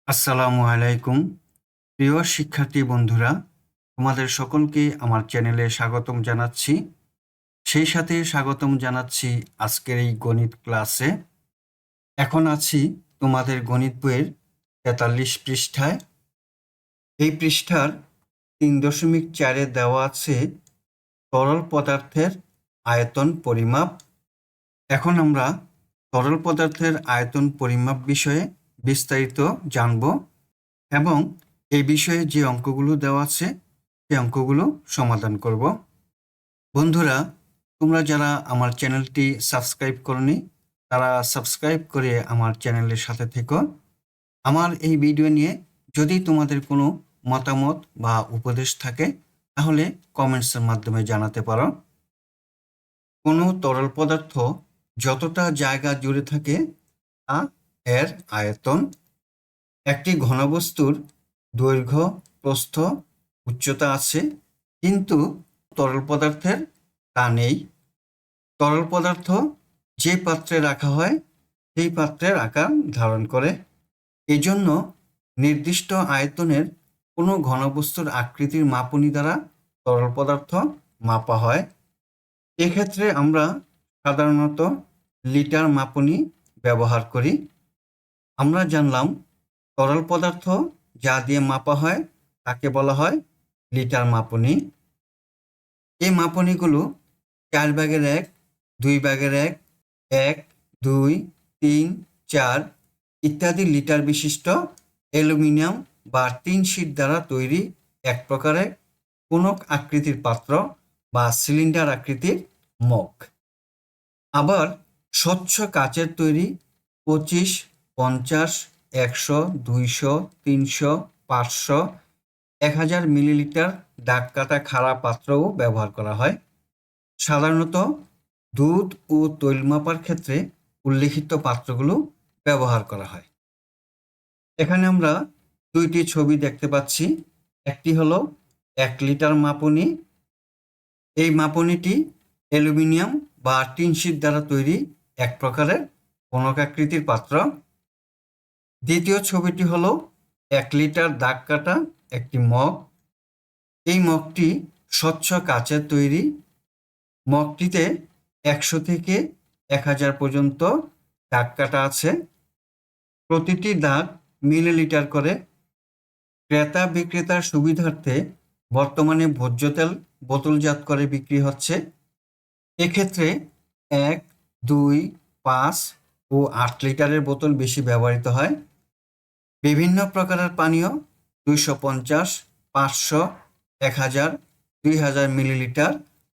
আসসালামু আলাইকুম। প্রিয় শিক্ষার্থী বন্ধুরা, তোমাদের সকলকে আমার চ্যানেলে স্বাগতম জানাচ্ছি। সেই সাথে স্বাগতম জানাচ্ছি আজকের এই গণিত ক্লাসে। এখন আছি তোমাদের গণিত বইয়ের ৪৩ পৃষ্ঠায়। এই পৃষ্ঠার ৩.৪-এ দেওয়া আছে তরল পদার্থের আয়তন পরিমাপ। এখন আমরা তরল পদার্থের আয়তন পরিমাপ বিষয়ে বিস্তারিত জানব এবং এই বিষয়ে যে অঙ্কগুলো দেওয়া আছে সেই অঙ্কগুলো সমাধান করব। বন্ধুরা, তোমরা যারা আমার চ্যানেলটি সাবস্ক্রাইব করনি তারা সাবস্ক্রাইব করে আমার চ্যানেলের সাথে থেকো। আমার এই ভিডিও নিয়ে যদি তোমাদের কোনো মতামত বা উপদেশ থাকে তাহলে কমেন্টসের মাধ্যমে জানাতে পারো। কোনো তরল পদার্থ যতটা জায়গা জুড়ে থাকে তা এর আয়তন। একটি ঘনবস্তুর দৈর্ঘ্য, প্রস্থ, উচ্চতা আছে, কিন্তু তরল পদার্থের তা নেই। তরল পদার্থ যে পাত্রে রাখা হয় সেই পাত্রের আকার ধারণ করে। এজন্য নির্দিষ্ট আয়তনের কোনো ঘনবস্তুর আকৃতির মাপনী দ্বারা তরল পদার্থ মাপা হয়। এক্ষেত্রে আমরা সাধারণত লিটার মাপনী ব্যবহার করি। আমরা জানলাম তরল পদার্থ যা দিয়ে মাপা হয় তাকে বলা হয় লিটার মাপনী। এই মাপনীগুলো 4/1, 2/1, 1, 2, 3, 4 ইত্যাদি লিটার বিশিষ্ট অ্যালুমিনিয়াম বা টিন শীট দ্বারা তৈরি এক প্রকারের কোনক আকৃতির পাত্র বা সিলিন্ডার আকৃতির মগ। আবার স্বচ্ছ কাচের তৈরি 25, 50, 100, 200, 300, 500, 1000 মিলিলিটার দাগ কাটা খাড়া পাত্রও ব্যবহার করা হয়। সাধারণত দুধ ও তৈল মাপার ক্ষেত্রে উল্লিখিত পাত্রগুলো ব্যবহার করা হয়। এখানে আমরা দুইটি ছবি দেখতে পাচ্ছি। একটি হলো 1 লিটার মাপনী। এই মাপনীটি অ্যালুমিনিয়াম বা টিন শীট দ্বারা তৈরি এক প্রকারের কোনকাকৃতির পাত্র। দ্বিতীয় ছবিটি হলো 1 লিটার দাগ কাটা একটি মগ। এই মগটি স্বচ্ছ কাচের তৈরি। মগটিতে 100 থেকে 1000 পর্যন্ত দাগ কাটা আছে। প্রতিটি দাগ মিলিলিটার করে। ক্রেতা বিক্রেতার সুবিধার্থে বর্তমানে ভোজ্য তেল বোতলজাত করে বিক্রি হচ্ছে। এক্ষেত্রে 1, 2, 5 ও 8 লিটারের বোতল বেশি ব্যবহৃত হয়। বিভিন্ন প্রকারের পানীয় 250, 500, 1000, 2000 মিলিলিটার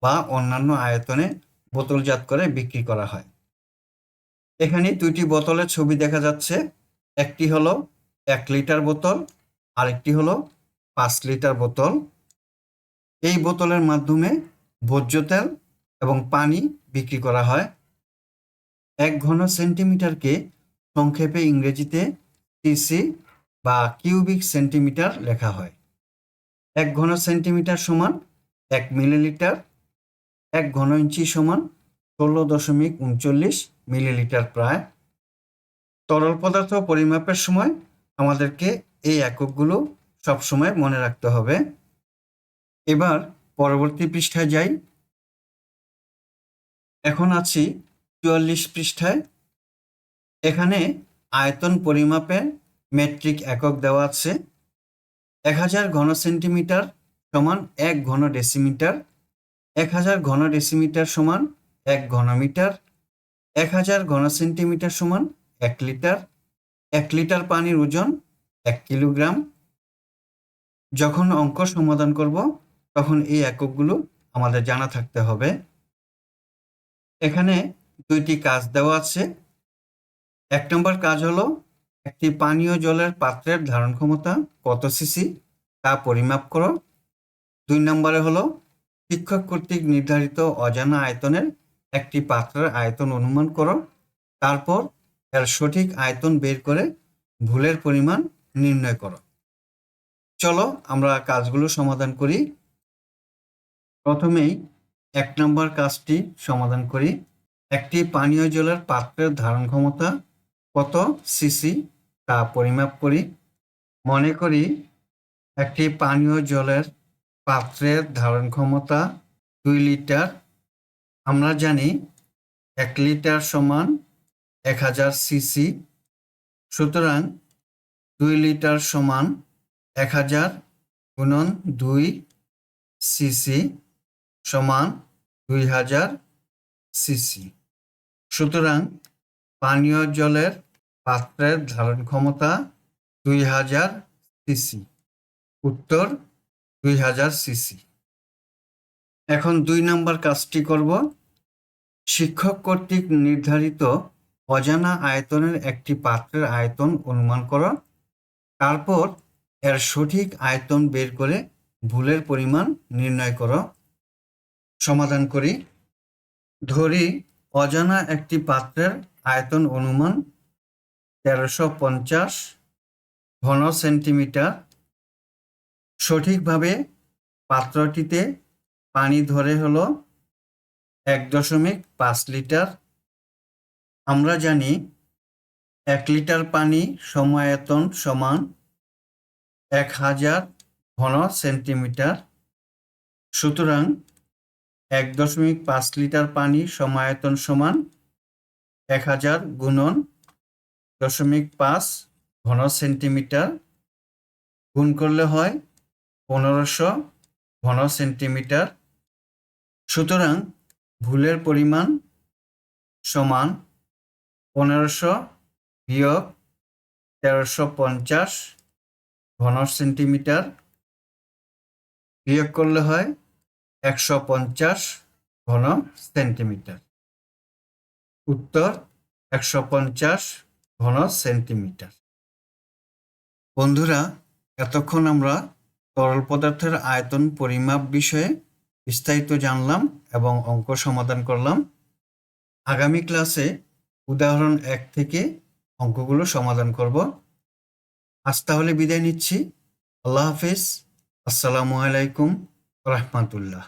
বা অন্যান্য আয়তনে বোতলজাত করে বিক্রি করা হয়। এখানে দুইটি বোতলের ছবি দেখা যাচ্ছে। একটি হলো 1 লিটার বোতল, আরেকটি হলো 5 লিটার বোতল। এই বোতলের মাধ্যমে ভোজ্য তেল এবং পানি বিক্রি করা হয়। 1 ঘন সেন্টিমিটারকে সংক্ষেপে ইংরেজিতে সিসি বা কিউবিক সেন্টিমিটার লেখা হয়। 1 ঘন সেন্টিমিটার সমান 1 মিলিলিটার। 1 ঘন ইঞ্চি সমান 16.39 মিলিলিটার প্রায়। তরল পদার্থ পরিমাপের সময় আমাদেরকে এই এককগুলো সবসময় মনে রাখতে হবে। এবার পরবর্তী পৃষ্ঠায় যাই। এখন আছি 44 পৃষ্ঠায়। এখানে আয়তন পরিমাপে মেট্রিক একক দেওয়া আছে। 1000 ঘন সেন্টিমিটার সমান 1 ঘন ডেসিমিটার। 1000 ঘন ডেসিমিটার সমান 1 ঘনমিটার। 1000 ঘন সেন্টিমিটার সমান 1 লিটার। 1 লিটার পানির ওজন 1 কিলোগ্রাম। যখন অঙ্ক সমাধান করব তখন এই এককগুলো আমাদের জানা থাকতে হবে। এখানে দুইটি কাজ দেওয়া আছে। 1 নম্বর কাজ হলো একটি পানীয় জলের পাত্রের ধারণ ক্ষমতা কত সিসি তা পরিমাপ করো। 2 নম্বরে হলো শিক্ষক কর্তৃক নির্ধারিত অজানা আয়তনের একটি পাত্রের আয়তন অনুমান করো। তারপর এর সঠিক আয়তন বের করে ভুলের পরিমাণ নির্ণয় করো। চলো আমরা কাজগুলো সমাধান করি। প্রথমেই 1 নম্বর কাজটি সমাধান করি। একটি পানীয় জলের পাত্রের ধারণ ক্ষমতা কত সিসি তা পরিমাপ করি। মনে করি একটি পানীয় জলের পাত্রের ধারণ ক্ষমতা 2 লিটার। আমরা জানি 1 লিটার সমান 1000 সিসি। সুতরাং 2 লিটার সমান 1000 গুণন 2 সিসি সমান 2000 সিসি। সুতরাং পানীয় জলের পাত্রের ধারণ ক্ষমতা 2000 সিসি। উত্তর 2000 সিসি। এখন 2 নম্বর কাজটি করব। শিক্ষক কর্তৃক নির্ধারিত অজানা আয়তনের একটি পাত্রের আয়তন অনুমান করো। তারপর এর সঠিক আয়তন বের করে ভুলের পরিমাণ নির্ণয় করো। সমাধান করি। ধরি অজানা একটি পাত্রের আয়তন অনুমান 1350 ঘন সেন্টিমিটার। সঠিকভাবে পাত্রটিতে পানি ধরে হলো 1.5 লিটার। আমরা জানি 1 লিটার পানি সমায়তন সমান 1000 ঘন সেন্টিমিটার। সুতরাং 1.5 লিটার পানি সমায়তন সমান 1000 গুণন 0.5 ঘন সেন্টিমিটার। গুণ করলে হয় 1500 ঘন সেন্টিমিটার। সুতরাং ভুলের পরিমাণ সমান 1500 বিয়োগ 1350 ঘন সেন্টিমিটার। বিয়োগ করলে হয় 150 ঘন সেন্টিমিটার। উত্তর 150 ঘন সেন্টিমিটার। বন্ধুরা, এতক্ষণ আমরা তরল পদার্থের আয়তন পরিমাপ বিষয়ে বিস্তারিত জানলাম এবং অঙ্ক সমাধান করলাম। আগামী ক্লাসে উদাহরণ 1 থেকে অঙ্কগুলো সমাধান করব। আজ তাহলে বিদায় নিচ্ছি। আল্লাহ হাফেজ। আসসালামু আলাইকুম রাহমাতুল্লাহ।